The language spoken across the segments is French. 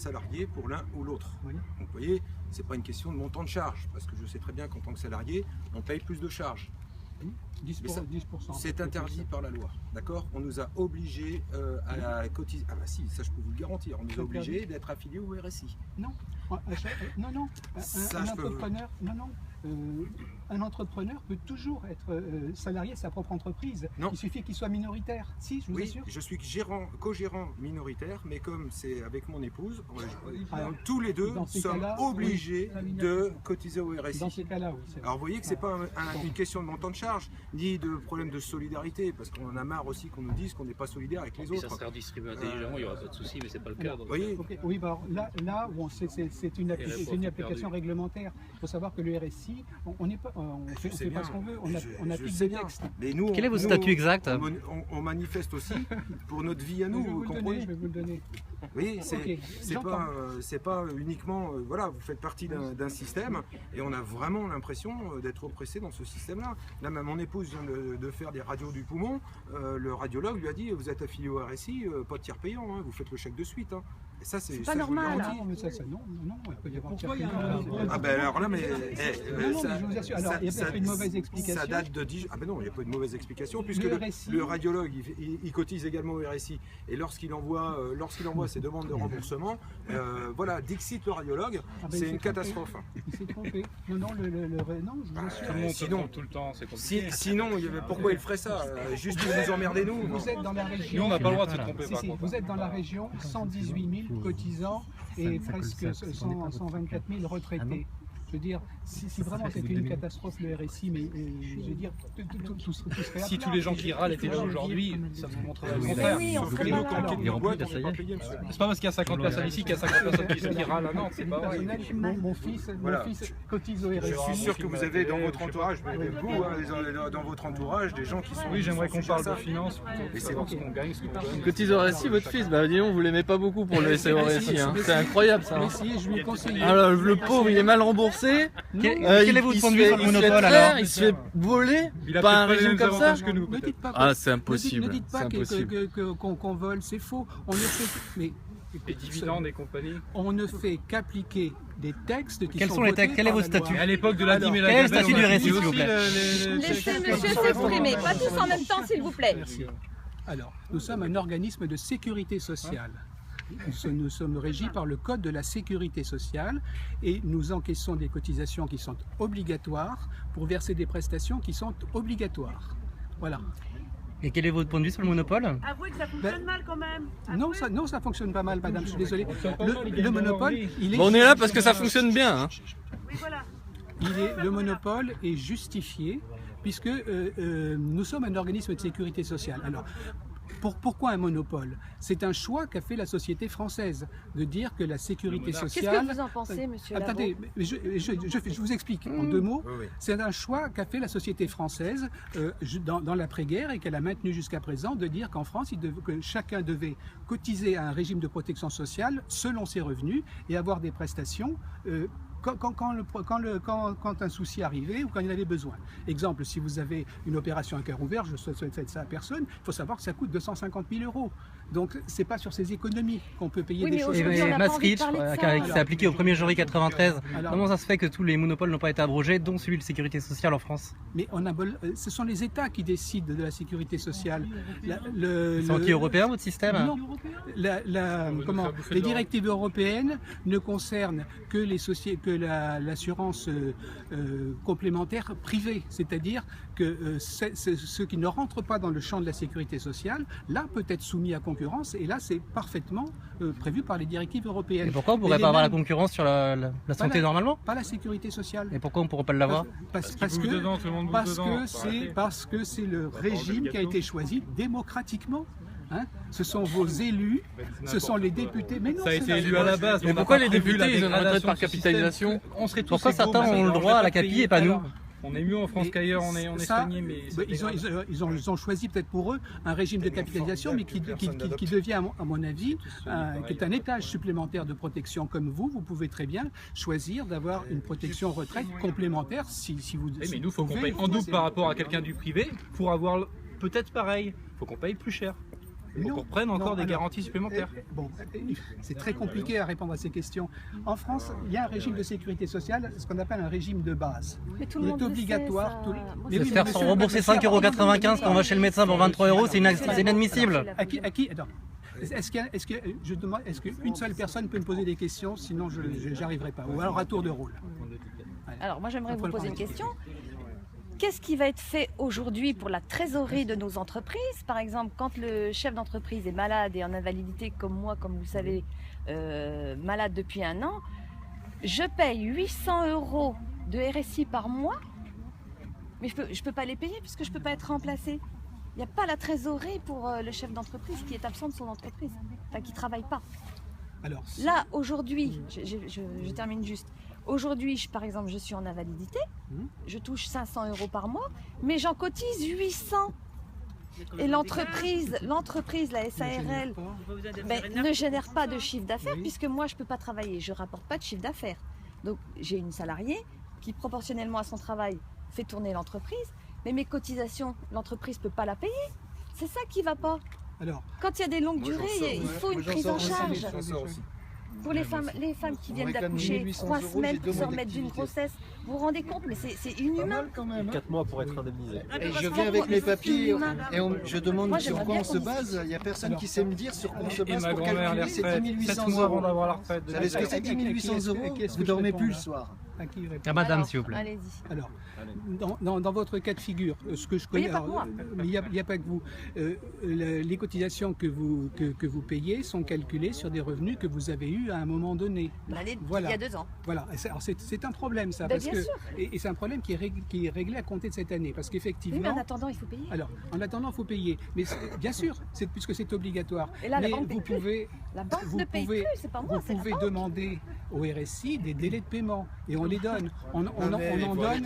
salarié pour l'un ou l'autre. Oui. Donc vous voyez, c'est pas une question de montant de charge, parce que je sais très bien qu'en tant que salarié, on paye plus de charges. 10%. C'est interdit par la loi, d'accord? On nous a obligés à cotiser. Ah bah si, ça je peux vous le garantir, on nous a obligés d'être affiliés au RSI. Non, non. Un entrepreneur peut toujours être salarié de sa propre entreprise. Non. Il suffit qu'il soit minoritaire. Si, je vous assure. Je suis co-gérant minoritaire, mais comme c'est avec mon épouse, tous les deux sommes obligés de cotiser au RSI. Dans ces cas-là, oui. Alors vous voyez que c'est pas une question de montant de charge, ni de problème de solidarité, parce qu'on en a marre aussi qu'on nous dise qu'on n'est pas solidaire avec les autres. Ça sera redistribué intelligemment, il n'y aura pas de souci, mais c'est pas le cas. Donc, voyez. Okay. Oui, bah alors, là bon, c'est une application réglementaire. Il faut savoir que le RSI, on ne fait pas ce qu'on veut, on applique des textes. Mais nous, quel est votre statut exact? On manifeste aussi pour notre vie à nous, vous comprenez? Je vais vous le donner. Oui, c'est pas uniquement, voilà, vous faites partie d'un système et on a vraiment l'impression d'être oppressé dans ce système-là. Là, même mon épouse vient de faire des radios du poumon, le radiologue lui a dit, vous êtes affilié au RSI, pas de tiers payant, hein, vous faites le chèque de suite. Hein. Et ça, c'est pas normal. Non, mais ça, non, il peut y avoir Pourquoi il y a Ah ben alors là, mais... je vous assure, alors il y a peut-être une mauvaise explication. Ça date de 10... Ah ben non, il n'y a pas de mauvaise explication, puisque le radiologue, il cotise également au RSI. Et lorsqu'il envoie ses demandes de remboursement, voilà, dixit le radiologue, c'est une catastrophe. Il s'est trompé. Non, je vous assure. Sinon, tout le temps, c'est compliqué. Sinon, pourquoi il ferait ça? Juste pour nous emmerder, nous? Vous êtes dans la région... Nous, on n'a pas le droit de se tromper, par contre. Vous êtes dans la région, 118 000 cotisants et presque 124 000 retraités. Je veux dire, si vraiment c'était une catastrophe le RSI, mais je veux dire, tout serait si tous les gens qui râlent étaient là aujourd'hui, ça vous montrerait le contraire. Oui, on serait malade. C'est pas parce qu'il y a 50 personnes ici qu'il y a 50 personnes qui râlent à Nantes, c'est pas vrai. Mon fils cotise au RSI. Je suis sûr que vous avez dans votre entourage, dans votre entourage, des gens qui sont... Oui, j'aimerais qu'on parle de finances, et c'est ce qu'on gagne, ce qu'on gagne. Cotise au RSI, votre fils, bah dis donc, vous l'aimez pas beaucoup pour le laisser au RSI, hein. C'est incroyable ça. Je lui ai conseillé. Alors le pauvre, il est mal remboursé. Quel est votre point de vue sur le monopole alors? Il se fait voler par un régime comme ça? Ne dites pas Ah, c'est impossible. Ne dites pas qu'on vole, c'est faux. On ne fait les dividendes et compagnie. On ne fait qu'appliquer des textes qui Quels sont sont les votés textes? Quel est par votre la loi. statut? À l'époque de la dîme et la Quel est le gabelle, statut du RSI, s'il vous plaît? Laissez monsieur s'exprimer, pas tous en même temps, s'il vous plaît. Merci. Alors, nous sommes un organisme de sécurité sociale. Nous sommes régis par le Code de la sécurité sociale et nous encaissons des cotisations qui sont obligatoires pour verser des prestations qui sont obligatoires. Voilà. Et quel est votre point de vue sur le monopole? Avouez que ça fonctionne mal quand même. Non, ça fonctionne pas mal, madame, je suis désolé. Le monopole, il est... Bon, on est là parce que ça fonctionne bien. Hein. Oui, voilà. Le monopole est justifié puisque nous sommes un organisme de sécurité sociale. Alors, pourquoi un monopole? C'est un choix qu'a fait la société française de dire que la sécurité sociale... Qu'est-ce que vous en pensez, monsieur Lavaux? Attendez, je vous explique en deux mots. Oui. C'est un choix qu'a fait la société française dans l'après-guerre et qu'elle a maintenu jusqu'à présent de dire qu'en France, que chacun devait cotiser à un régime de protection sociale selon ses revenus et avoir des prestations quand un souci arrivait ou quand il avait besoin. Exemple, si vous avez une opération à cœur ouvert, je ne souhaite ça à personne, il faut savoir que ça coûte 250 000 €. Donc, ce n'est pas sur ces économies qu'on peut payer des choses. Et Maastricht, qui s'est appliqué au 1er janvier 1993, comment ça se fait que tous les monopoles n'ont pas été abrogés, dont celui de sécurité sociale en France? Mais ce sont les États qui décident de la sécurité sociale. C'est anti-européen votre système? Non. Les directives européennes ne concernent que l'assurance complémentaire privée, c'est-à-dire que ceux qui ne rentrent pas dans le champ de la sécurité sociale, là peut être soumis à concurrence, et là c'est parfaitement prévu par les directives européennes. Et pourquoi on ne pourrait pas avoir la concurrence sur la santé normalement? Pas la sécurité sociale. Et pourquoi on ne pourrait pas l'avoir? Parce que c'est le régime qui a été choisi démocratiquement. Hein, ce sont vos élus, ce sont les députés. Mais non, ça a été élu à la base. Mais pourquoi les députés ils ont une retraite par capitalisation? Pourquoi certains ont le droit à la capi et pas nous? On est mieux en France qu'ailleurs, on est soigné, mais... Ils ont choisi peut-être pour eux un régime de capitalisation, mais qui devient, à mon avis, qui est un étage supplémentaire de protection. Comme vous pouvez très bien choisir d'avoir une protection retraite complémentaire si vous... Mais nous, il faut qu'on paye en double par rapport à quelqu'un du privé pour avoir peut-être pareil. Il faut qu'on paye plus cher. Donc on reprenne encore des garanties supplémentaires. Bon, c'est très compliqué à répondre à ces questions. En France, il y a un régime de sécurité sociale, ce qu'on appelle un régime de base. Mais tout le Il monde est le obligatoire. sait, ça. Mais Se oui, faire mais sans monsieur- rembourser monsieur- 5,95 € quand on va chez le médecin pour 23 €, c'est inadmissible. À qui attends. Est-ce qu'une seule personne peut me poser des questions, sinon je n'arriverai pas. Ou alors à tour de rôle. Alors moi j'aimerais Après vous le poser une politique. question. Qu'est-ce qui va être fait aujourd'hui pour la trésorerie de nos entreprises? Par exemple, quand le chef d'entreprise est malade et en invalidité comme moi, comme vous le savez, malade depuis 1 an, je paye 800 € de RSI par mois, mais je peux pas les payer puisque je peux pas être remplacée. Il n'y a pas la trésorerie pour le chef d'entreprise qui est absent de son entreprise, enfin qui travaille pas. Alors, Là, aujourd'hui, je termine juste. Aujourd'hui, par exemple, je suis en invalidité, je touche 500 € par mois, mais j'en cotise 800. Et l'entreprise, la SARL, ne génère pas de chiffre d'affaires puisque moi, je ne peux pas travailler, je ne rapporte pas de chiffre d'affaires. Donc, j'ai une salariée qui, proportionnellement à son travail, fait tourner l'entreprise, mais mes cotisations, l'entreprise ne peut pas la payer. C'est ça qui ne va pas. alors, Quand il y a des longues durées, il faut une prise en charge. J'en sors aussi. Pour les femmes qui viennent d'accoucher 3 semaines pour se remettre d'une grossesse, vous vous rendez compte, mais c'est inhumain. Quand même. 4 mois pour être indemnisé. Et je viens avec mes papiers et je demande Moi, sur j'aimerais quoi bien on se qu'on base. Il n'y a personne qui sait me dire sur quoi on se Et base ma pour grand-mère, les calculer ces retraites, 10 800 7 mois avant euros. d'avoir la retraite. Vous savez ce que c'est 10 800 euros? Qu'est-ce que Vous je dormez réponds, plus le là soir. à qui répondre? À madame, Alors, s'il vous plaît. Allez-y. Alors, dans votre cas de figure, ce que je Mais il connais, y a pas que moi. mais il n'y a pas que vous, les cotisations que vous payez sont calculées sur des revenus que vous avez eus à un moment donné. Il y a 2 ans. Voilà, alors c'est un problème ça, Ben, parce bien que sûr. et c'est un problème qui est réglé à compter de cette année, parce Oui, mais qu'effectivement. en attendant, il faut payer. Alors, en attendant, il faut payer. Mais bien sûr, puisque c'est obligatoire. Et là, la mais banque paye vous plus. pouvez, La banque vous ne paye pouvez- plus, c'est pas moi, vous c'est la pouvez banque. demander au RSI des délais de paiement et on les donne. On en donne.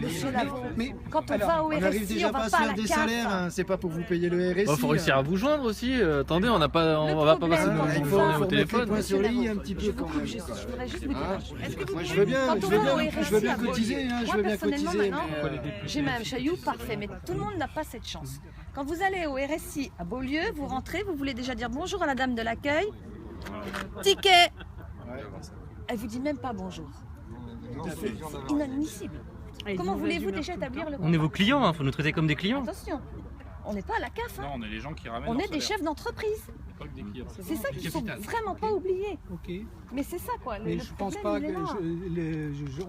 Monsieur Lavaux, Mais quand on alors, va au On arrive RSI, déjà on pas va à se pas à faire la des CAF. salaires, hein, c'est pas pour vous payer le RSI. Il faut réussir à vous joindre aussi. Attendez, on n'a pas, on Le va pas passer problème, notre quand on Il va- faut journée au remettre le téléphone. point sur les i un Je petit peu vous quand coupe même. juste, je voudrais juste vous dire. Moi je veux bien, Quand on va au RSI je veux bien à Beaulieu, cotiser, hein, je moi, veux bien personnellement, cotiser. maintenant, mais, j'ai ma chaillou, parfait, mais tout le monde n'a pas cette chance. Quand vous allez au RSI à Beaulieu, vous rentrez, vous voulez déjà dire bonjour à la dame de l'accueil. Ticket. Elle vous dit même pas bonjour. C'est inadmissible. Comment voulez-vous déjà établir le On est vos contact? clients, il faut nous traiter comme des clients. Attention, on n'est pas à la CAF, hein. Non, on est les gens qui ramènent On leur est des salaire, chefs d'entreprise. pas que des clients. C'est ça qu'il faut vraiment pas oublier. ok. Mais c'est ça quoi. Mais Le je pense problème, pas que il est là.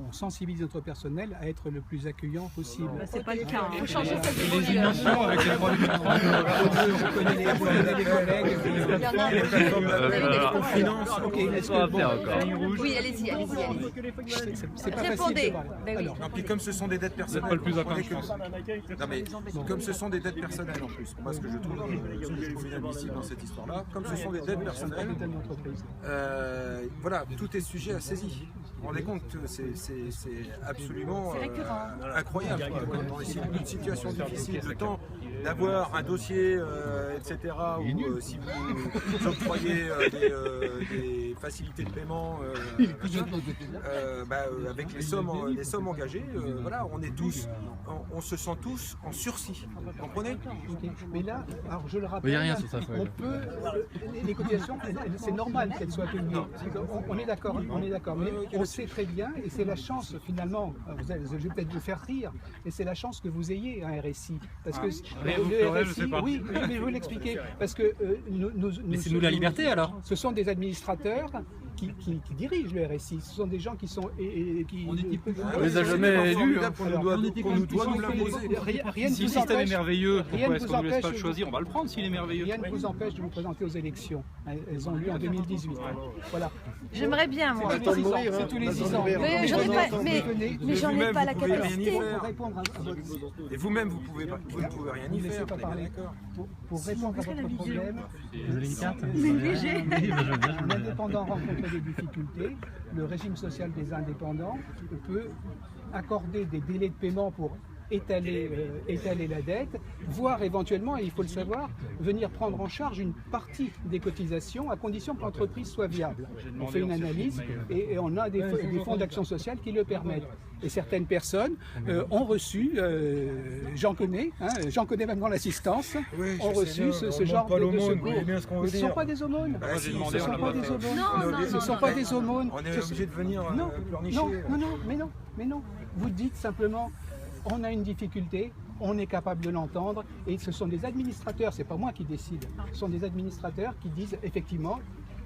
on sensibilise notre personnel à être le plus accueillant possible. C'est pas le cas. Il faut changer Voilà. cette Les culture. émissions avec les droits du travail. Je connais les collègues. Il y en a. Vous avez des voilà. finance. Ok, est-ce On va que bon, faire encore. Oui, allez-y. c'est pas facile Répondez. de parler. Ben oui. Alors, Non, puis comme ce sont des dettes personnelles, pas le plus à comprenez plaindre, que- Non, mais comme ce sont des dettes personnelles en plus, moi ce que je trouve inadmissible dans cette histoire-là, comme ce sont des dettes personnelles, voilà, tout est sujet à saisie. Vous vous rendez compte, c'est absolument C'est récurrent. incroyable. Dans une situation difficile, le temps d'avoir un dossier, etc., ou si vous octroyez des facilités de paiement, avec les sommes engagées, voilà, on se sent tous en sursis. Vous comprenez? ok. Mais là, alors je le Il rappelle, n'y a rien sur sa feuille. on peut, les cotisations, c'est normal qu'elles soient payées. On est d'accord, mais on sait très bien, et c'est la chance finalement, je vais peut-être vous faire rire, mais c'est la chance que vous ayez un RSI. Parce que Rien vous ferait, je sais pas. oui, mais je vais vous l'expliquer. Parce que Laissez-nous la liberté alors. ce sont des administrateurs qui dirigent le RSI. Ce sont des gens qui sont. Qui, On les a jamais élus. Qu'on nous doit nous l'imposer. Rien ne Si le vous système est empêche. merveilleux, Rien pourquoi ne est-ce vous qu'on ne laisse pas empêche le de- choisir? On va le prendre s'il est merveilleux. Rien ne vous empêche de vous présenter aux élections. Elles ont lieu en 2018. Voilà. J'aimerais bien moi. C'est tous les 6 ans. C'est tous les 6 ans. Mais j'en ai pas, mais j'en ai vous-même, pas la vous pouvez rien y capacité. faire. Pour répondre à votre. Et vous-même, vous ne pouvez rien y Ne laissez faire. pas on est bien parler. d'accord. Pour répondre à votre problème, Vous avez une carte un indépendant rencontre des difficultés. Le régime social des indépendants peut accorder des délais de paiement pour étaler la dette, voire éventuellement, et il faut le savoir, venir prendre en charge une partie des cotisations à condition que l'entreprise soit viable. On fait une analyse et on a des fonds d'action sociale qui le permettent. Et certaines personnes ont reçu, j'en connais même dans l'assistance, ont reçu ce genre de secours. Ce ne sont pas des aumônes. Ce ne sont pas des aumônes. Ce ne sont pas des aumônes. On est obligé de venir pleurnicher. Mais non. Vous dites simplement, on a une difficulté, on est capable de l'entendre, et ce sont des administrateurs, c'est pas moi qui décide, ce sont des administrateurs qui disent effectivement,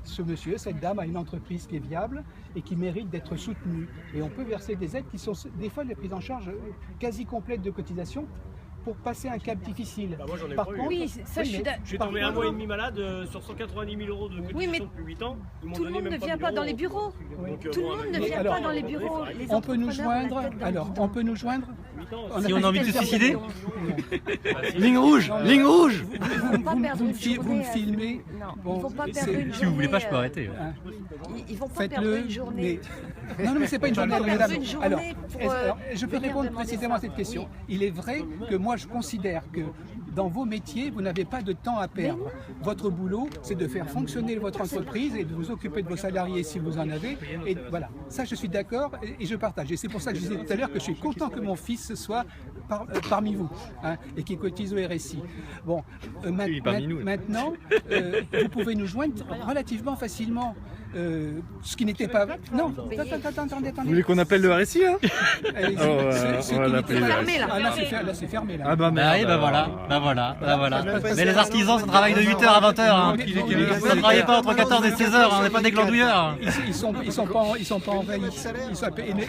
ce monsieur, cette dame a une entreprise qui est viable et qui mérite d'être soutenue. Et on peut verser des aides qui sont des fois les prises en charge quasi complètes de cotisation pour passer un cap difficile. Bah moi j'en ai Par pas contre, Oui, ça je suis d'accord. Je suis tombé un mois et demi malade sur 190 000 euros de cotisation depuis 8 ans. Tout le monde ne vient pas dans les bureaux. Tout le monde ne vient pas dans les bureaux. Les on peut nous entrepreneurs, joindre. la tête dans le Alors, guidon. on peut nous joindre. Si on a envie de se suicider, Ligne rouge, ligne rouge. Ils vont pas perdre une Vous me journée. filmez. Non, Bon, ils vont pas c'est- perdre une journée. si vous voulez pas, je peux arrêter. Hein, Ils vont pas perdre Faites-le. une journée. Non, mais c'est pas une journée, Ils vont pas madame. perdre une journée Alors, pour, alors, je peux venir répondre demander précisément ça. à cette question. Oui. Il est vrai que moi, je considère que dans vos métiers, vous n'avez pas de temps à perdre. Votre boulot, c'est de faire fonctionner votre entreprise et de vous occuper de vos salariés si vous en avez. Et voilà, ça, je suis d'accord et je partage. Et c'est pour ça que je disais tout à l'heure que je suis content que mon fils soit parmi vous, hein, et qui cotise au RSI. Bon, maintenant, vous pouvez nous joindre relativement facilement. Ce qui n'était pas... Non, attendez. Vous voulez qu'on appelle le RSI là Allez-y. Oh, voilà, Ce on va qui l'appeler. n'était pas- Fermé, là. Ah, là, c'est fermé. Là. Ah bah bah oui, merde. bah voilà. Mais les artisans, ça travaille de 8h à 20h. Hein. Ça ne travaille pas entre 14 et 16h, on n'est pas des glandouilleurs. Ils sont pas envahis.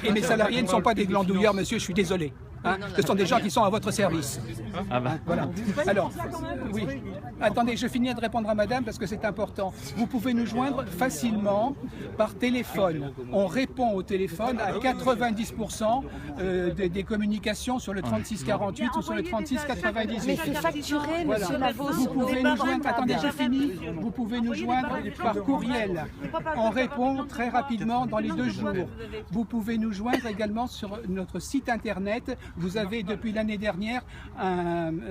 Et mes salariés ne sont pas des glandouilleurs, monsieur, je suis désolé. Hein, ce sont des gens qui sont à votre service. Ah bah. Voilà. Alors, oui. Attendez, je finis de répondre à madame parce que c'est important. Vous pouvez nous joindre facilement par téléphone. On répond au téléphone à 90% des communications sur le 3648 ou sur le 3698. Mais c'est facturé, Voilà. monsieur Lavaux. Vous sur nos pouvez nous joindre, portables. attendez, j'ai fini. Vous pouvez nous joindre par courriel. On répond très rapidement dans les 2 jours. Vous pouvez nous joindre également sur notre site internet. Vous avez depuis l'année dernière,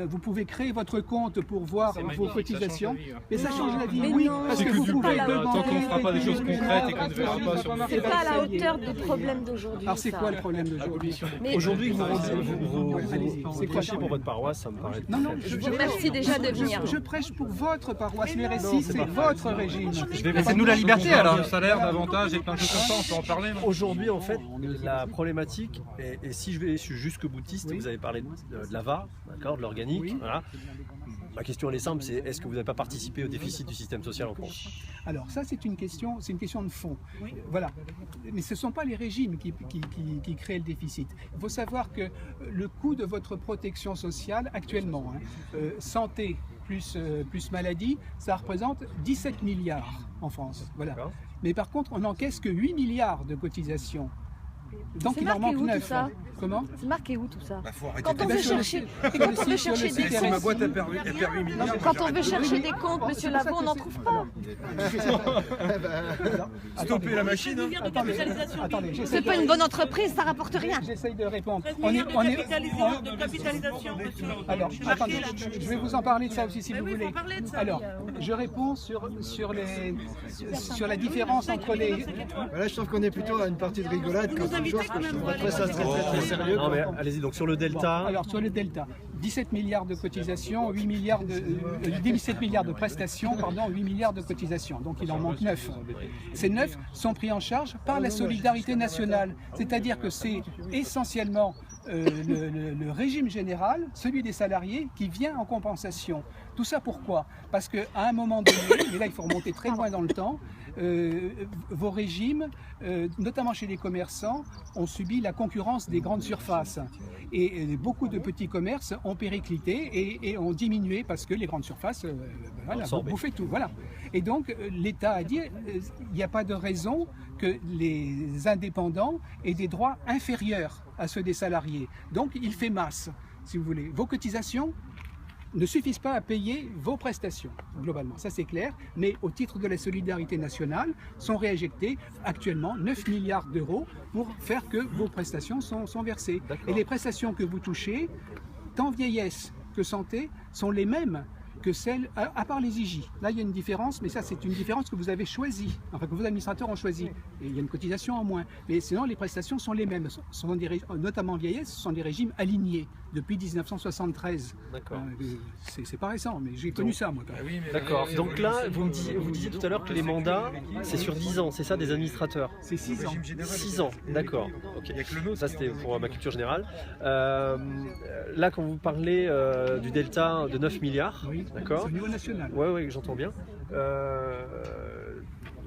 vous pouvez créer votre compte pour voir vos cotisations. Mais ça change la vie, Mais oui, non, parce c'est que que vous du pouvez coup, demander. tant qu'on ne fera pas des choses concrètes et qu'on ne verra pas sur C'est pas à la hauteur du problème d'aujourd'hui. Alors c'est ça. quoi le problème d'aujourd'hui? Mais Aujourd'hui, vous Allez-y, c'est quoi? prêchez pour votre paroisse, ça me paraît. Non, non, Je vous remercie déjà de venir. Je prêche pour votre paroisse. Le RSI, c'est votre régime. Laissez-nous la liberté alors. De salaire, d'avantages et plein de choses comme ça, on peut en parler. non Aujourd'hui, en fait, la problématique, et si je vais jusque boutiste, vous avez parlé de l'AVA, d'accord, de l'organique, voilà. Ma question elle est simple, c'est est-ce que vous n'avez pas participé au déficit du système social en France? Alors ça, c'est une question de fond. Voilà. Mais ce ne sont pas les régimes qui créent le déficit. Il faut savoir que le coût de votre protection sociale actuellement, santé plus maladie, ça représente 17 milliards en France. Voilà. Mais par contre, on n'encaisse que 8 milliards de cotisations. Donc C'est il en marqué manque où, 9. tout ça? Comment? C'est marqué où tout ça? Faut arrêter Quand on de- veut chercher, des Si ma comptes, boîte a perdu 8 milliards. quand on veut chercher des comptes, monsieur Lavaux, on n'en trouve pas. Stopper la machine. Attendez, C'est pas une bonne entreprise, ça rapporte rien. J'essaye de répondre. Alors, attendez, je vais vous en parler de ça aussi si vous voulez. Alors, je réponds sur la différence entre les... Là, je trouve qu'on est plutôt à une partie de rigolade qu'autre chose. Après, ça serait très sérieux. Non mais allez-y, donc sur le delta, Alors, sur le delta, 17 milliards de cotisations, 17 milliards de prestations, 8 milliards de cotisations. Donc, il en manque 9. Ces 9 sont pris en charge par la solidarité nationale. C'est-à-dire que c'est essentiellement le régime général, celui des salariés, qui vient en compensation. Tout ça pourquoi? Parce qu'à un moment donné, et là il faut remonter très loin dans le temps, vos régimes, notamment chez les commerçants, ont subi la concurrence des grandes surfaces. Et beaucoup de petits commerces ont périclité et ont diminué parce que les grandes surfaces bouffaient tout. Voilà. Et donc l'État a dit il n'y a pas de raison que les indépendants aient des droits inférieurs à ceux des salariés. Donc il fait masse, si vous voulez. Vos cotisations, ne suffisent pas à payer vos prestations, globalement, ça c'est clair, mais au titre de la solidarité nationale, sont réinjectés actuellement 9 milliards d'euros pour faire que vos prestations sont versées. Et les prestations que vous touchez, tant vieillesse que santé, sont les mêmes que celles, à part les IJ. Là, il y a une différence, mais ça, c'est une différence que vous avez choisie, enfin que vos administrateurs ont choisi. Et il y a une cotisation en moins. Mais sinon, les prestations sont les mêmes. Notamment vieillesse, ce sont des régimes alignés depuis 1973. D'accord. C'est pas récent, mais j'ai connu ça, moi, quand même. D'accord. Donc là, vous disiez tout à l'heure que les mandats, c'est sur 10 ans, c'est ça, des administrateurs? C'est 6 ans. 6 ans, d'accord. Ok. Ça, c'était pour ma culture générale. Là, quand vous parlez du delta de 9 milliards, d'accord. C'est au niveau national. Oui, j'entends bien.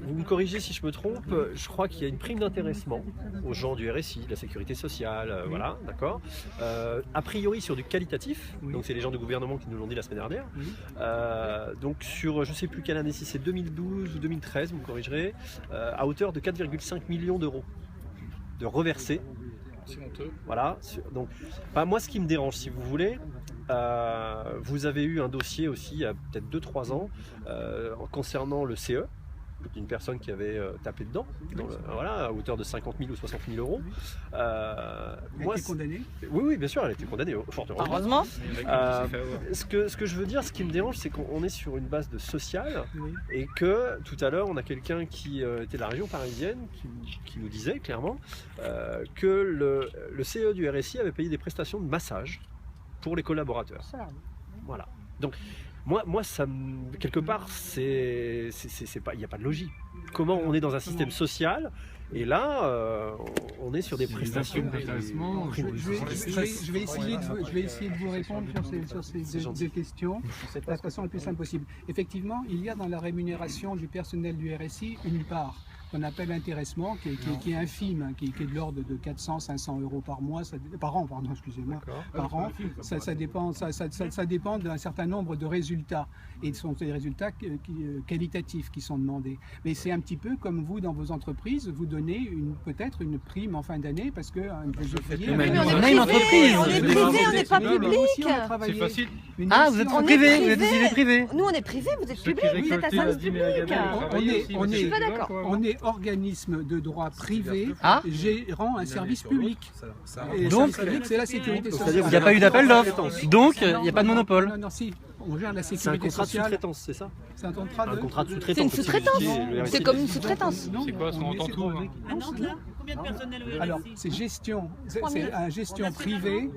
Vous me corrigez si je me trompe, je crois qu'il y a une prime d'intéressement aux gens du RSI, de la sécurité sociale, voilà, d'accord. A priori sur du qualitatif, donc c'est les gens du gouvernement qui nous l'ont dit la semaine dernière. Donc sur, je ne sais plus quelle année, si c'est 2012 ou 2013, vous me corrigerez, à hauteur de 4,5 millions d'euros de reversés. C'est honteux. Voilà, donc moi ce qui me dérange, si vous voulez, vous avez eu un dossier aussi il y a peut-être 2-3 ans concernant le CE, d'une personne qui avait tapé dedans, voilà, à hauteur de 50 000 ou 60 000 euros. Elle a été condamnée ? Oui, bien sûr, elle a été condamnée, fort heureusement. Ce que je veux dire, ce qui me dérange, c'est qu'on est sur une base de social, et que tout à l'heure, on a quelqu'un qui était de la région parisienne, qui nous disait clairement que le CE du RSI avait payé des prestations de massage pour les collaborateurs. Voilà. Donc, moi, ça quelque part, il n'y a pas de logique. Comment on est dans un système social et là, on est sur des prestations. Je vais essayer de vous répondre sur ces deux questions de la façon la plus simple possible. Effectivement, il y a dans la rémunération du personnel du RSI une part qu'on appelle intéressement, qui est infime, qui est de l'ordre de 400-500 euros par mois, par an, pardon, excusez-moi, par an. Ça dépend d'un certain nombre de résultats, et ce sont des résultats qualitatifs qui sont demandés. Mais c'est un petit peu comme vous, dans vos entreprises, vous donnez peut-être une prime en fin d'année, parce que vous ouvriez... Mais on est une entreprise, on est privé, on n'est pas public. C'est facile. Ah, vous êtes privé, vous êtes décidé privé. Nous, on est privé, vous êtes public, vous êtes un service public. Je suis pas d'accord. On est organisme de droit privé gérant un service public. Et donc, c'est la sécurité sociale. Il n'y a pas eu d'appel d'offres, donc il n'y a pas de monopole. Non, si, on gère la C'est un sécurité contrat de sociale. sous-traitance, c'est ça? C'est un contrat de sous-traitance. C'est une sous-traitance. C'est comme une sous-traitance. C'est quoi, on entend tout. À Nantes, là, combien de personnel au RSI? Alors, c'est un gestion privée.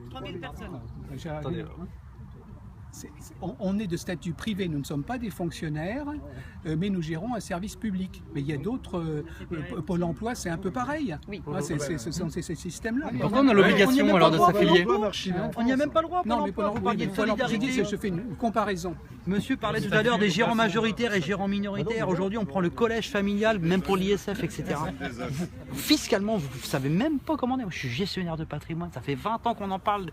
3000 personnes. Attendez, On est de statut privé, nous ne sommes pas des fonctionnaires, mais nous gérons un service public. Mais il y a d'autres, Pôle emploi, c'est un peu pareil. Oui. Ce sont ces systèmes-là. Pourquoi on a l'obligation alors de s'affilier? On n'y a même pas le droit. Non, mais Pôle vous parliez de solidarité. je fais une comparaison. Monsieur parlait tout à l'heure des gérants majoritaires et gérants minoritaires. Aujourd'hui, on prend le collège familial, même pour l'ISF, etc. Fiscalement, vous ne savez même pas comment on est. Moi, je suis gestionnaire de patrimoine. Ça fait 20 ans qu'on en parle.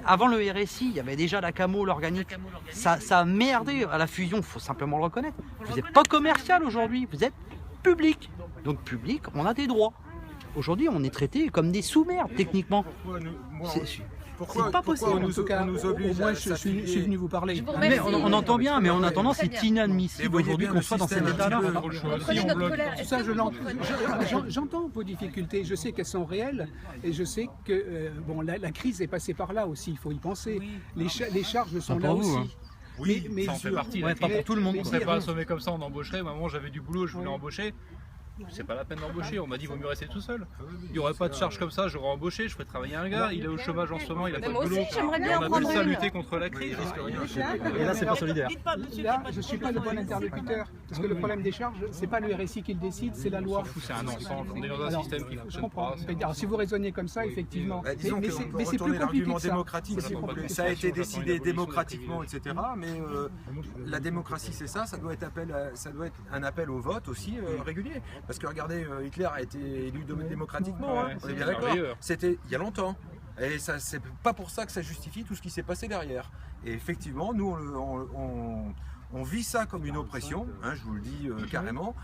Avant le RSI, il y avait déjà la CAMO, l'organique. Ça a merdé à la fusion, il faut simplement le reconnaître. Vous n'êtes pas commercial aujourd'hui, vous êtes public. Donc public, on a des droits. Aujourd'hui, on est traité comme des sous-merdes, techniquement. C'est pas possible. En tout cas, au moins, je suis venu vous parler. Mais on entend bien, mais en attendant, c'est inadmissible aujourd'hui qu'on soit dans cet état-là. Ça, j'entends vos difficultés, je sais qu'elles sont réelles, et je sais que la crise est passée par là aussi, il faut y penser. Les charges sont là aussi. Oui, mais ça en fait partie. Pas pour tout le monde. On ne serait pas assommé comme ça, on embaucherait. Maman, j'avais du boulot, je voulais embaucher. C'est pas la peine d'embaucher, on m'a dit vaut mieux rester tout seul. Il n'y aurait pas de charge comme ça, j'aurais embauché, je ferais travailler un gars, il est au chômage en ce moment, il a pas de boulot. On appelle ça lutter contre la crise. Et là, c'est pas solidaire. Là, je ne suis pas le bon interlocuteur, parce que le problème des charges, c'est pas le RSI qui le décide, c'est la loi. C'est un ensemble, on est dans un système qui fonctionne pas. Alors, si vous raisonnez comme ça, effectivement, mais c'est plus compliqué que ça. Ça a été décidé démocratiquement, etc. Mais la démocratie, c'est ça doit être un appel au vote aussi régulier. Parce que regardez, Hitler a été élu démocratiquement, on est bien d'accord. C'était il y a longtemps. Et c'est pas pour ça que ça justifie tout ce qui s'est passé derrière. Et effectivement, nous, on vit ça comme une oppression, je vous le dis carrément.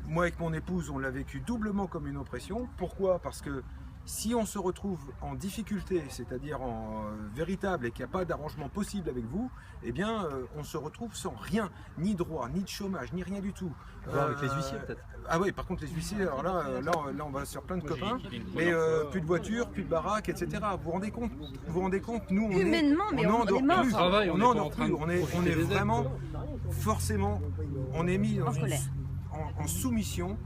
Moi, avec mon épouse, on l'a vécu doublement comme une oppression. Pourquoi? Parce que Si on se retrouve en difficulté, c'est-à-dire en véritable et qu'il n'y a pas d'arrangement possible avec vous, eh bien on se retrouve sans rien, ni droit, ni de chômage, ni rien du tout. Avec les huissiers peut-être. Ah oui, par contre les huissiers, alors là on va sur plein de copains, mais plus de voitures, plus de baraques, etc. Vous vous rendez compte? Nous on humainement, mais on est mort. On n'en dort plus. On est vraiment forcément, on est mis en soumission.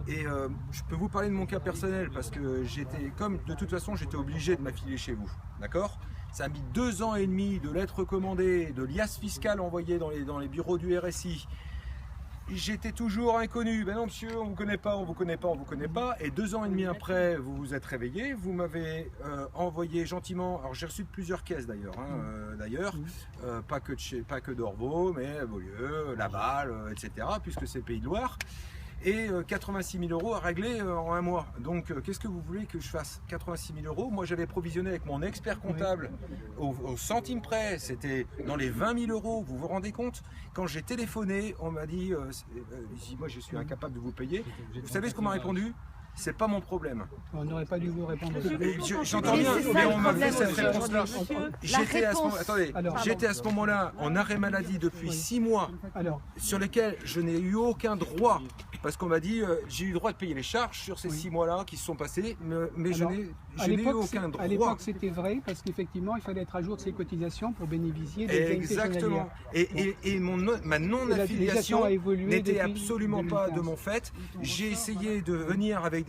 Et je peux vous parler de mon cas personnel parce que de toute façon j'étais obligé de m'affilier chez vous, d'accord? Ça a mis 2 ans et demi de lettres recommandées, de liasses fiscales envoyées dans les bureaux du RSI. J'étais toujours inconnu. Ben non monsieur, on vous connaît pas, on vous connaît pas, on vous connaît pas. Et 2 ans et demi après, vous vous êtes réveillé, vous m'avez envoyé gentiment. Alors j'ai reçu de plusieurs caisses d'ailleurs, pas que d'Orvaux, mais Beaulieu, Laval, etc. Puisque c'est Pays de Loire. Et 86 000 € à régler en 1 mois. Donc qu'est-ce que vous voulez que je fasse? 86 000 €, moi j'avais provisionné avec mon expert comptable au centime près, c'était dans les 20 000 €, vous vous rendez compte? Quand j'ai téléphoné, on m'a dit, moi je suis incapable de vous payer. Vous savez ce qu'on m'a répondu? C'est pas mon problème. On n'aurait pas dû vous répondre. J'entends bien, mais on m'a fait cette réponse-là. J'étais à ce moment-là en arrêt maladie depuis 6 mois, sur lesquels je n'ai eu aucun droit. Parce qu'on m'a dit, j'ai eu le droit de payer les charges sur ces 6 mois-là qui se sont passés, mais je n'ai eu aucun droit. À l'époque, c'était vrai, parce qu'effectivement, il fallait être à jour de ses cotisations pour bénéficier des indemnités journalières. Et ma non-affiliation n'était absolument pas de mon fait. J'ai essayé de venir avec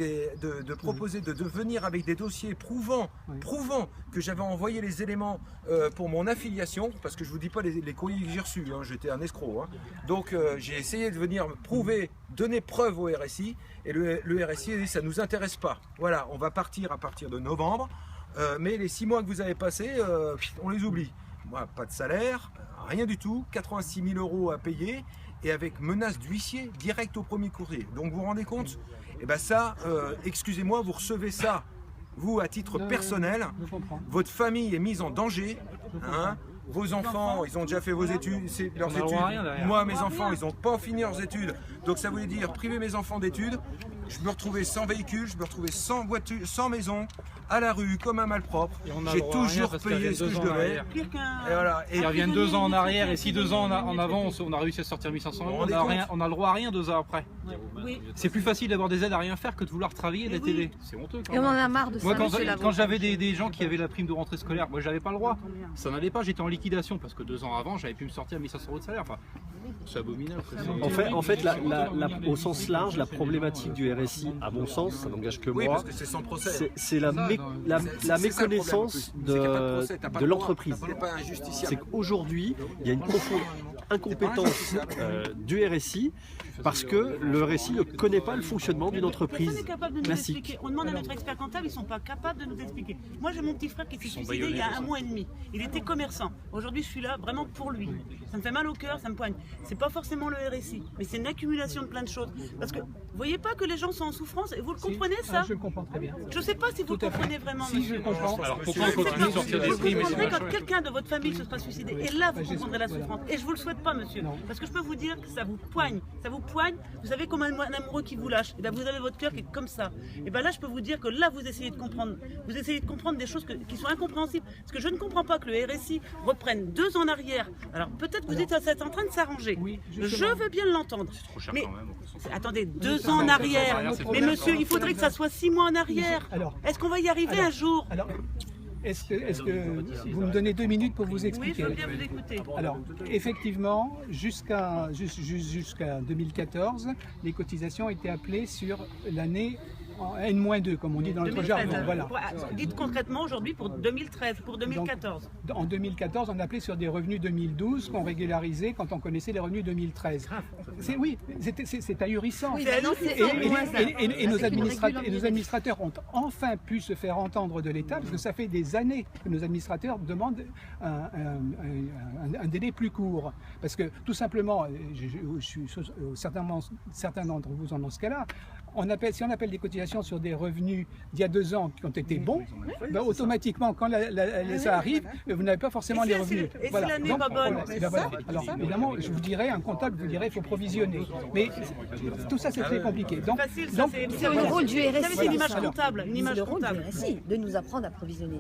proposer de venir avec des dossiers prouvant que j'avais envoyé les éléments pour mon affiliation, parce que je vous dis pas les courriers que j'ai reçus, j'étais un escroc. Donc j'ai essayé de venir prouver, donner preuve au RSI, et le RSI a dit ça nous intéresse pas. Voilà, on va partir à partir de novembre, mais les 6 mois que vous avez passés, on les oublie. Moi, pas de salaire, rien du tout, 86 000 € à payer, et avec menace d'huissier direct au premier courrier. Donc vous vous rendez compte? Et bien ça, excusez-moi, vous recevez ça, vous à titre personnel, votre famille est mise en danger, vos enfants, ils ont déjà fait vos études, leurs études. Moi, mes enfants, ils n'ont pas fini leurs études. Donc ça voulait dire priver mes enfants d'études. Je me retrouvais sans véhicule, je me retrouvais sans voiture, sans maison, à la rue, comme un malpropre. J'ai toujours payé ce que je devais. Ils reviennent 2 ans en arrière, et si 2 ans en avant, on a réussi à sortir 1500 €, on a le droit à rien 2 ans après. C'est plus facile d'avoir des aides à rien faire que de vouloir travailler et d'être aidé. C'est honteux. Et on en a marre de ça. Moi, quand j'avais des gens qui avaient la prime de rentrée scolaire, moi j'avais pas le droit. Ça n'allait pas, j'étais en liquidation parce que 2 ans avant, j'avais pu me sortir à 1500 € de salaire. Enfin, c'est abominable. En fait, au sens large, la problématique du RSI, à mon sens, ça n'engage que moi, parce que c'est sans procès. C'est la méconnaissance de l'entreprise. C'est qu'aujourd'hui, il y a une profonde incompétence du RSI parce que le RSI ne connaît pas le fonctionnement d'une entreprise classique. On demande à notre expert comptable, ils ne sont pas capables de nous expliquer. Moi, j'ai mon petit frère qui s'est suicidé il y a 1 mois et demi. Il était commerçant. Aujourd'hui, je suis là vraiment pour lui. Ça me fait mal au cœur, ça me poigne. C'est pas forcément le RSI, mais c'est une accumulation de plein de choses. Parce que vous voyez pas que les gens sont en souffrance et vous le comprenez ça? Je le comprends très bien. Je ne sais pas si vous le comprenez vraiment. Si je le comprends. Alors pourquoi on continue de sortir des primes? Vous comprendrez quand quelqu'un de votre famille se sera suicidé. Et là, vous comprendrez la souffrance. Et je vous le souhaite pas, monsieur. Parce que je peux vous dire que ça vous poigne. Ça vous poigne. Vous savez comme un amoureux qui vous lâche. Et bien, vous avez votre cœur qui est comme ça. Et bien là, je peux vous dire que là, vous essayez de comprendre. Vous essayez de comprendre des choses qui sont incompréhensibles. Parce que je ne comprends pas que le RSI reprenne 2 ans en arrière. Alors peut-être vous dites que c'est en train de s'arranger. Je veux bien l'entendre. C'est trop cher mais quand même. attendez, 2 ans en arrière. Mais monsieur, il faudrait que ça soit 6 mois en arrière. Est-ce qu'on va y arriver un jour? Est-ce que vous me donnez 2 minutes pour vous expliquer? Oui, je veux bien vous écouter. Alors, effectivement, jusqu'à 2014, les cotisations étaient appelées sur l'année N-2, comme on dit dans notre jargon. Voilà. Dites concrètement aujourd'hui pour 2013, pour 2014. Donc, en 2014, on appelait sur des revenus 2012 qu'on régularisait quand on connaissait les revenus 2013. Oui, c'est ahurissant. Oui, et nos administrateurs ont enfin pu se faire entendre de l'État, parce que ça fait des années que nos administrateurs demandent un délai plus court. Parce que tout simplement, je suis certains d'entre vous sont dans ce cas-là, si on appelle des cotisations sur des revenus d'il y a 2 ans qui ont été bons, automatiquement, quand ça arrive, vous n'avez pas forcément les revenus. Et si l'année n'est pas bonne, alors, évidemment, je vous dirais, un comptable vous dirait qu'il faut provisionner. provisionner. Mais tout ça, c'est très compliqué. Donc, c'est le rôle du RSI. C'est une image comptable. C'est le rôle du RSI de nous apprendre à provisionner.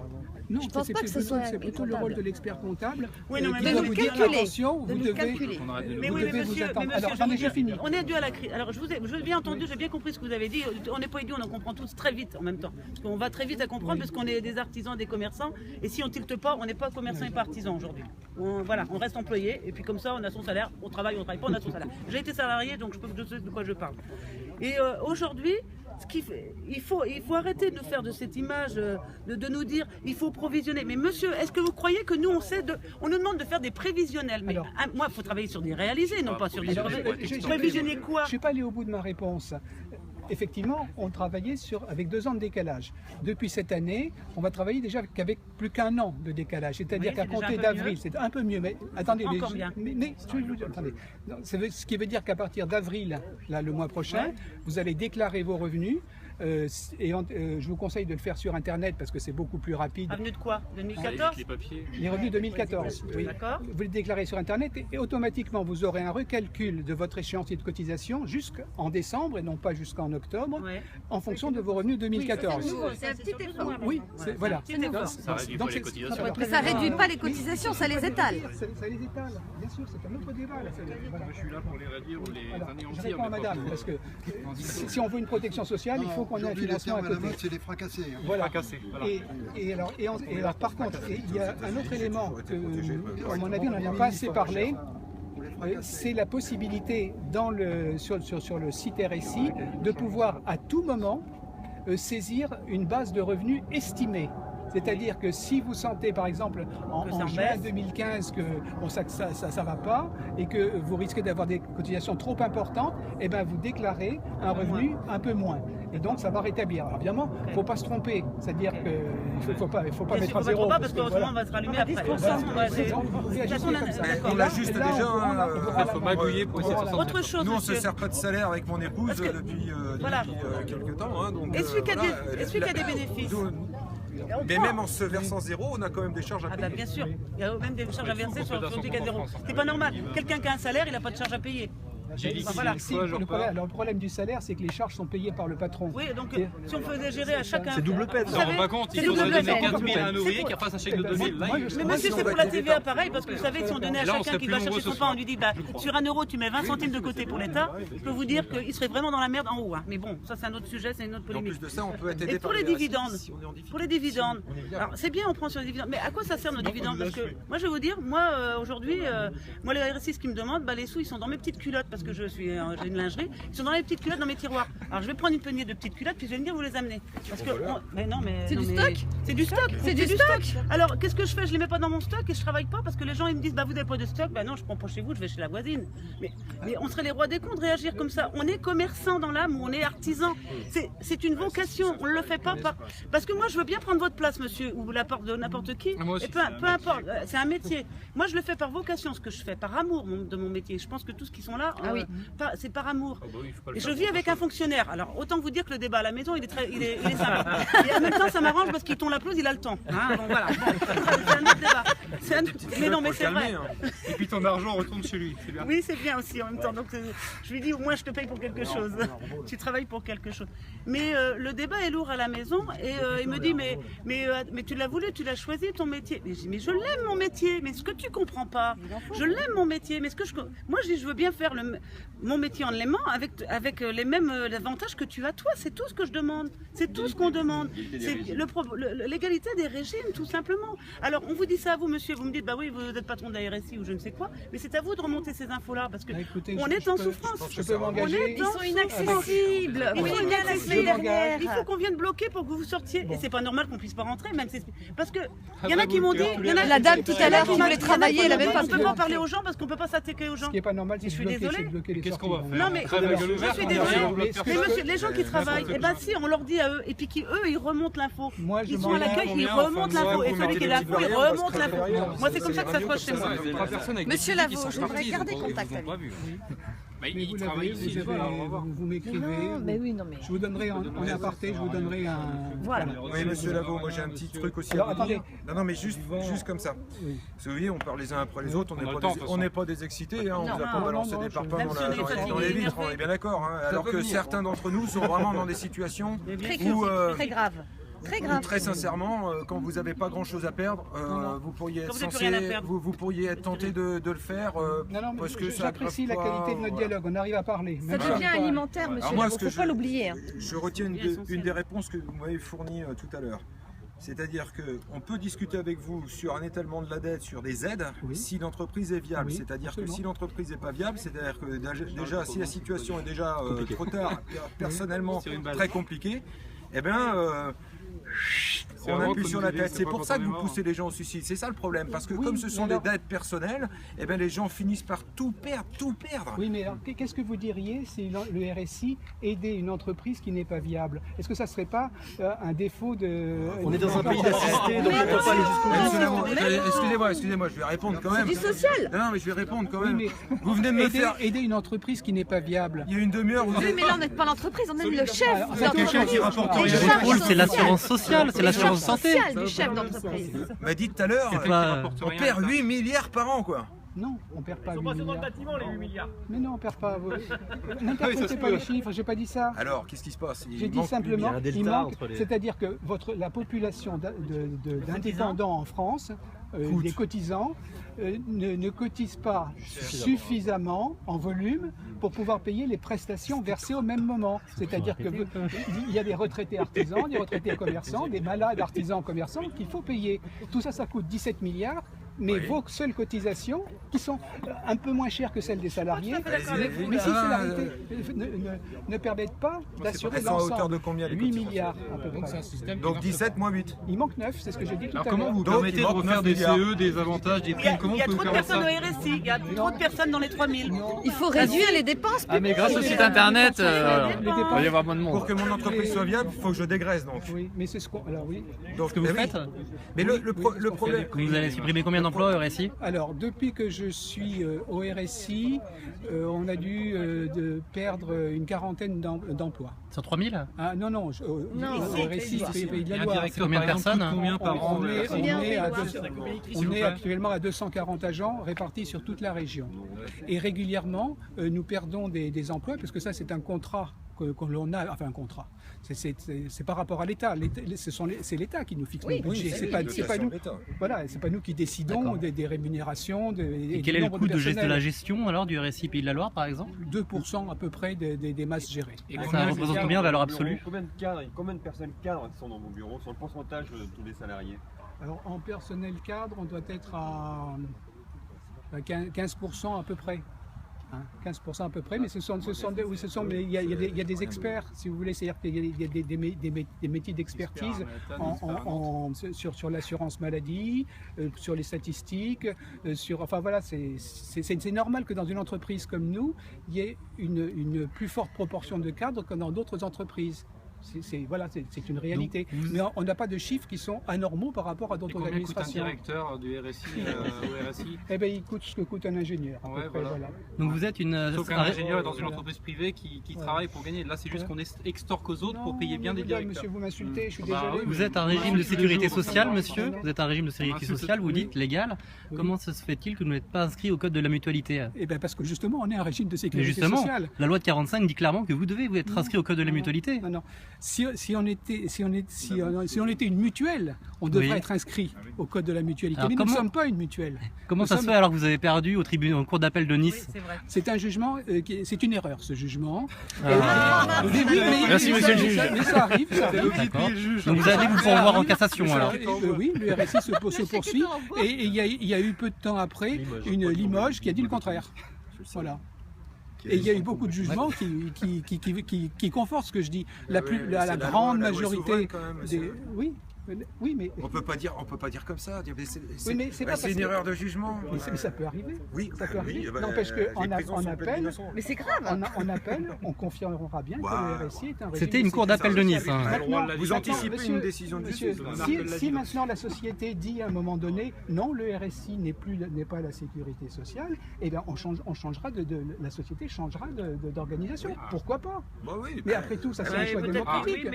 Non, je pense pas que ce soit c'est plutôt le rôle de l'expert comptable. Oui, non, mais de nous calculer. Attention, vous devez vous attendre. Alors, attendez, j'ai fini. On est dû à la crise. Alors, je vous ai bien entendu, j'ai bien compris ce que vous avez dit. On n'est pas idiot, on en comprend tous très vite en même temps. Parce qu'on va très vite à comprendre parce qu'on est des artisans, des commerçants. Et si on tilte pas, on n'est pas commerçant et pas artisan aujourd'hui. Voilà, on reste employé et puis comme ça, on a son salaire. On travaille pas, on a son salaire. J'ai été salarié, donc je sais de quoi je parle. Et aujourd'hui, il faut arrêter de faire de cette image, de nous dire il faut provisionner. Mais monsieur, est-ce que vous croyez que nous on nous demande de faire des prévisionnels? Mais moi, il faut travailler sur des réalisés, non pas sur des prévisionner quoi? Je ne suis pas allé au bout de ma réponse. Effectivement, on travaillait avec 2 ans de décalage. Depuis cette année, on va travailler déjà qu'avec plus qu'1 an de décalage. C'est-à-dire qu'à compter d'avril, c'est un peu mieux. Mais attendez, attendez. Ce qui veut dire qu'à partir d'avril, le mois prochain, vous allez déclarer vos revenus. Je vous conseille de le faire sur Internet parce que c'est beaucoup plus rapide. Revenus de quoi? 2014? Les revenus 2014. Oui. D'accord. Vous les déclarez sur Internet et automatiquement vous aurez un recalcul de votre échéancier de cotisation jusqu'en décembre et non pas jusqu'en octobre, en fonction de vos revenus 2014. C'est un petit effort. Oui, voilà. Ça réduit pas les cotisations. Mais ça réduit pas les cotisations, ça les étale. Ça les étale, bien sûr, c'est un autre débat. Je suis là pour les réduire ou les anéantir. Je réponds à madame, parce que si on veut une protection sociale, il faut qu'on ait un financement à côté. C'est les fracassés. Voilà. Et alors, par contre, il y a un autre élément que, à mon avis, on n'en a pas assez parlé. C'est la possibilité sur le site RSI de pouvoir à tout moment saisir une base de revenus estimée. C'est-à-dire que si vous sentez par exemple en juin 2015 que ça ne va pas et que vous risquez d'avoir des cotisations trop importantes, eh ben vous déclarez un revenu un peu moins. Et donc ça va rétablir. Alors évidemment, il ne faut pas se tromper. C'est-à-dire qu'il ne faut pas mettre à zéro. Parce qu'autrement on va se rallumer après. On l'a juste déjà. Il faut magouiller pour essayer de s'en Autre chose. Nous on ne se sert pas de salaire avec mon épouse depuis quelques temps. Est-ce qu'il y a des bénéfices? Mais même en se versant zéro, on a quand même des charges à payer. Bien sûr, il y a même des charges à verser sur le ticket à zéro. C'est pas normal. Quelqu'un qui a un salaire, il n'a pas de charge à payer. Voilà. Le problème du salaire, c'est que les charges sont payées par le patron. Oui, donc si on faisait gérer à chacun. C'est double peine. On ne se rend pas compte, il faudrait donner 4 000 à un ouvrier qui repasse un chèque de 2 000. Mais monsieur, c'est pour la TVA pareil, parce que vous savez, si on donnait à chacun qui va chercher son pain, on lui dit sur 1 euro, tu mets 20 centimes de côté pour l'État, je peux vous dire qu'il serait vraiment dans la merde en haut. Mais bon, ça c'est un autre sujet, c'est une autre polémique. En plus de ça, on peut être aidé par pour les dividendes. Pour les dividendes. Alors c'est bien, on prend sur les dividendes, mais à quoi ça sert nos dividendes? Parce que moi je vais vous dire, moi aujourd'hui, moi les RSI qui me demandent, les sous ils sont dans mes petites culottes parce que j'ai une lingerie, ils sont dans les petites culottes dans mes tiroirs. Alors je vais prendre une poignée de petites culottes puis je vais venir vous les amener. Parce que c'est du stock. C'est du stock. C'est du stock. Alors qu'est-ce que je fais? Je les mets pas dans mon stock et je travaille pas parce que les gens ils me disent vous n'avez pas de stock. Non, je prends pas chez vous, je vais chez la voisine. Mais on serait les rois des cons de réagir comme ça. On est commerçant dans l'âme ou on est artisan. C'est une vocation. On ne le fait pas parce que moi je veux bien prendre votre place, monsieur, ou la porte de n'importe qui. Et peu importe. C'est un métier. Moi je le fais par vocation, ce que je fais, par amour de mon métier. Je pense que tous qui sont là, c'est par amour. Et je vis avec un fonctionnaire. Alors autant vous dire que le débat à la maison il est sympa. Et en même temps ça m'arrange parce qu'il tombe la pelouse, il a le temps. Donc voilà. C'est un autre débat. Mais non, mais c'est vrai. Et puis ton argent retourne chez lui. Oui, c'est bien aussi en même temps. Donc je lui dis au moins je te paye pour quelque chose. Tu travailles pour quelque chose. Mais le débat est lourd à la maison et il me dit mais tu l'as voulu, tu l'as choisi ton métier. Mais je dis mais je l'aime mon métier. Mais ce que tu comprends pas, je l'aime mon métier. Mais moi je dis je veux bien faire mon métier en l'aimant avec les mêmes avantages que tu as toi. C'est tout ce que je demande. C'est tout ce qu'on demande. C'est l'égalité des régimes tout simplement. Alors on vous dit ça à vous monsieur, vous me dites oui vous êtes patron de la RSI ou je ne sais quoi, mais c'est à vous de remonter ces infos là parce que on est en souffrance. Je peux m'engager. Ils sont inaccessibles. Il faut qu'on vienne bloquer pour que vous sortiez et c'est pas normal qu'on puisse pas rentrer même parce que il y en a qui m'ont dit la dame tout à l'heure qui voulait travailler, elle avait pas on peut pas parler aux gens parce qu'on peut pas s'attaquer aux gens. Ce qui est pas normal, je suis désolée. Qu'est-ce qu'on va faire? Non mais je suis désolée. Mais monsieur, les gens qui travaillent, si on leur dit à eux et puis eux ils remontent l'info. Ils sont à l'accueil, ils remontent l'info et celui qui est l'info il remonte l'info. Moi c'est comme ça que ça se passe chez moi. Monsieur Lavaux, je voudrais garder contact avec vous. Mais Mais il travaille ici. vous m'écrivez. Non, mais oui, non, mais. Je vous donnerai en aparté, je vous donnerai un. Voilà. Oui, monsieur Lavaux, moi j'ai un petit truc aussi à vous dire. Non, mais juste comme ça. Vous voyez, on parle les uns après les autres, on n'est pas des excités, hein, on ne vous a pas balancé des parpaings dans les vitres, on est bien d'accord. Hein, alors que certains d'entre nous sont vraiment dans des situations où. Très grave. Très grave. Très sincèrement, quand vous n'avez pas grand chose à perdre, vous pourriez être tenté de le faire parce que ça j'apprécie la qualité de notre dialogue, on arrive à parler. Ça devient alimentaire, monsieur. Il ne faut pas l'oublier. Je retiens une des réponses que vous m'avez fournies tout à l'heure. C'est-à-dire qu'on peut discuter avec vous sur un étalement de la dette, sur des aides, si l'entreprise est viable. C'est-à-dire que si l'entreprise n'est pas viable, c'est-à-dire que déjà si la situation est déjà trop tard, personnellement très compliquée, eh bien, on appuie sur la tête. C'est pour ça que vous poussez les gens au suicide. C'est ça le problème. Parce que comme ce sont des dettes personnelles, eh bien, les gens finissent par tout perdre. Oui, mais alors, qu'est-ce que vous diriez si le RSI aidait une entreprise qui n'est pas viable? Est-ce que ça ne serait pas un défaut de... On est dans un pays d'assistés, donc on ne peut pas aller jusqu'au bout. Excusez-moi, je vais répondre quand même. C'est du social. Non, mais je vais répondre quand même. Oui, vous venez de me faire... Aider une entreprise qui n'est pas viable. Il y a une demi-heure... Oui, mais là, on n'est pas l'entreprise, on est le chef. Quelqu'un qui rapporte rien. Le rôle, c'est l'assurance sociale, c'est l'assurance santé. Du chef d'entreprise. On m'a dit tout à l'heure, on perd 8 milliards par an, quoi. Non, on ne perd pas 8 Ils sont milliards. dans le bâtiment, les 8 milliards. Mais non, on ne perd pas. N'interprétez pas les chiffres, je n'ai pas dit ça. Alors, qu'est-ce qui se passe? J'ai dit simplement, il manque, c'est-à-dire que la population d'indépendants en France, des cotisants, ne cotise pas suffisamment en volume pour pouvoir payer les prestations versées au même moment. C'est-à-dire qu'il y a des retraités artisans, des retraités commerçants, des malades artisans commerçants qu'il faut payer. Tout ça, ça coûte 17 milliards. Mais vos seules cotisations, qui sont un peu moins chères que celles des salariés, mais si c'est la réalité, ne permettent pas d'assurer l'ensemble. À hauteur de combien les 8 milliards à peu près. Donc 17 moins 8. Il manque 9, c'est ce que j'ai dit tout à l'heure. Comment vous permettez de refaire des CE, des avantages, des primes? Il y a trop de personnes au RSI, il y a trop de personnes dans les 3000. Il faut réduire les dépenses. Ah mais grâce au site internet, il va y avoir moins de monde. Pour que mon entreprise soit viable, il faut que je dégraisse donc. Oui, mais c'est ce qu'on... Alors oui. Donc, ce que vous faites. Mais le problème... Vous allez supprimer combien d'emplois au RSI? Alors, depuis que je suis au RSI, on a dû perdre une quarantaine d'emplois. Sur 3000? Ah non, non, au RSI, c'est Pays de la Loire. Combien de personnes? Combien par an? On est actuellement à 240 agents répartis sur toute la région. Et régulièrement, nous perdons des emplois, parce que ça, c'est un contrat que l'on a, enfin un contrat. C'est par rapport à l'État. C'est l'État qui nous fixe le budget. C'est pas nous. Voilà, c'est pas nous qui décidons des rémunérations. Et quel est le coût de la gestion alors du RSI Pays de la Loire par exemple? 2% à peu près des masses gérées. Et ça représente combien en valeur absolue? Combien de personnes cadres sont dans mon bureau sur le pourcentage de tous les salariés? Alors en personnel cadre, on doit être à 15% à peu près. 15% à peu près, mais il y a des experts, si vous voulez, c'est-à-dire qu'il y a des métiers d'expertise sur l'assurance maladie, sur les statistiques, enfin voilà, c'est normal que dans une entreprise comme nous, il y ait une plus forte proportion de cadres que dans d'autres entreprises. C'est une réalité. Mais on n'a pas de chiffres qui sont anormaux par rapport à d'autres administrations. Combien coûte un directeur du RSI au RSI? Eh bien, il coûte ce que coûte un ingénieur. Ouais, voilà. Donc vous êtes Sauf qu'un ingénieur est dans une entreprise privée qui travaille pour gagner. Là, c'est juste qu'on extorque aux autres pour payer bien des directeurs. Monsieur, vous m'insultez, je suis désolé. Vous êtes un régime de sécurité sociale, monsieur? Vous êtes un régime de sécurité sociale, vous dites légal. Comment se fait-il que vous n'êtes pas inscrit au code de la mutualité? Eh bien, parce que justement, on est un régime de sécurité sociale. La loi de 45 dit clairement que vous devez être inscrit au code de la mutualité. Non. Si on était une mutuelle, on devrait être inscrit au code de la mutualité. Alors, mais nous ne sommes pas une mutuelle. Comment ça se fait alors que vous avez perdu au tribunal, en cour d'appel de Nice? C'est un jugement, c'est une erreur ce jugement. Merci monsieur le juge. Mais ça arrive. Donc vous allez vous pourvoir en cassation alors? Oui, le RSI se poursuit et il y a eu peu de temps après une Limoges qui a dit le contraire. Voilà. Et il y a eu beaucoup de jugements qui confortent ce que je dis. La grande majorité des... Oui. Oui, mais on peut pas dire comme ça. C'est une erreur de jugement. Mais ça peut arriver. Oui, ça peut arriver. Oui, n'empêche qu'en appel, mais c'est grave. En appel, on confirmera bien que le RSI est un régime. C'était une cour d'appel de Nice. Vous anticipez une décision de justice. Si maintenant la société dit à un moment donné, non, le RSI n'est pas la sécurité sociale, et bien on changera la société changera d'organisation. Pourquoi pas? Mais après tout, ça c'est un choix démocratique. Non,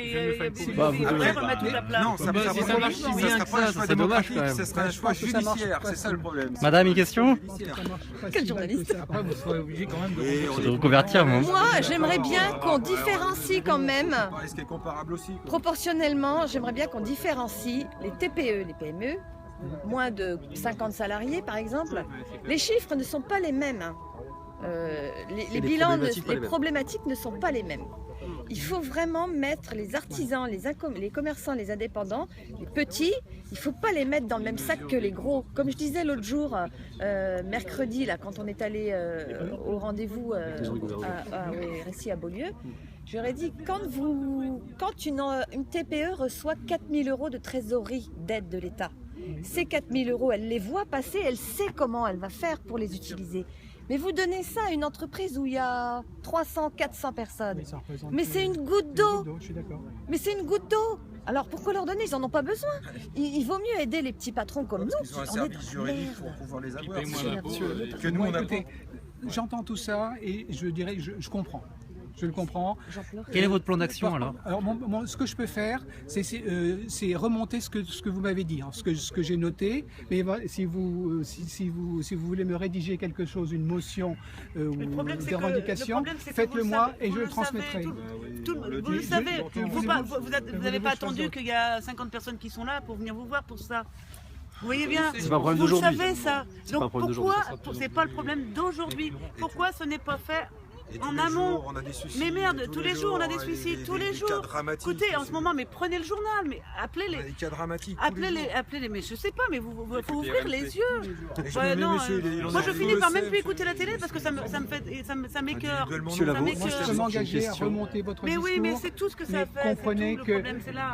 ça ne sera pas un choix démocratique, ce sera un choix judiciaire, c'est ça le problème. Madame, une question? Quel journaliste? Je vais reconvertir, moi. Moi, j'aimerais bien qu'on différencie quand même, Ce qui est comparable aussi. proportionnellement, j'aimerais bien qu'on différencie les TPE, les PME, moins de 50 salariés par exemple. Les chiffres ne sont pas les mêmes. Les bilans, les problématiques ne sont pas les mêmes. Il faut vraiment mettre les artisans, les commerçants, les indépendants, les petits, il ne faut pas les mettre dans le même sac que les gros. Comme je disais l'autre jour, mercredi, là, quand on est allé au rendez-vous au RSI à Beaulieu, j'aurais dit, quand une TPE reçoit 4 000 € de trésorerie d'aide de l'État, ces 4 000 €, elle les voit passer, elle sait comment elle va faire pour les utiliser. Mais vous donnez ça à une entreprise où il y a 300, 400 personnes. Mais c'est une goutte d'eau. Mais c'est une goutte d'eau. Alors pourquoi leur donner? Ils n'en ont pas besoin. Il vaut mieux aider les petits patrons comme nous. Ils ont un service juridique pour pouvoir les avoir. Que nous, on a. J'entends tout ça et je dirais, je comprends. Je le comprends. Quel est votre plan d'action alors? Alors, ce que je peux faire, c'est remonter ce que vous m'avez dit, hein, ce que j'ai noté. Mais si vous voulez me rédiger quelque chose, une motion ou des revendications, faites-le moi et je le transmettrai. Vous le savez. Vous n'avez pas attendu qu'il y a 50 personnes qui sont là pour venir vous voir pour ça. Vous voyez bien, vous le savez ça. Donc pourquoi, c'est pas le problème d'aujourd'hui, pourquoi ce n'est pas fait en amont? Mais merde, tous les jours on a des suicides, tous les jours. Écoutez, en ce moment, mais prenez le journal, mais appelez les cas dramatiques. Appelez-les, mais je sais pas, mais faut ouvrir les yeux. Moi je finis par même plus écouter la télé parce que ça m'écœure. Je m'engager à remonter votre discours. Mais oui, mais c'est tout ce que ça fait. Comprenez que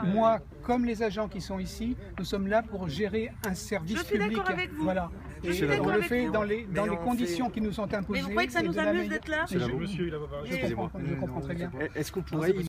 moi, comme les agents qui sont ici, nous sommes là pour gérer un service public. Je suis d'accord avec vous. Voilà. Et on le fait dans les conditions qui nous sont imposées. Mais vous croyez que ça nous amuse d'être là? Monsieur, il a pas parlé. Je comprends très bien. Est-ce qu'on pourrait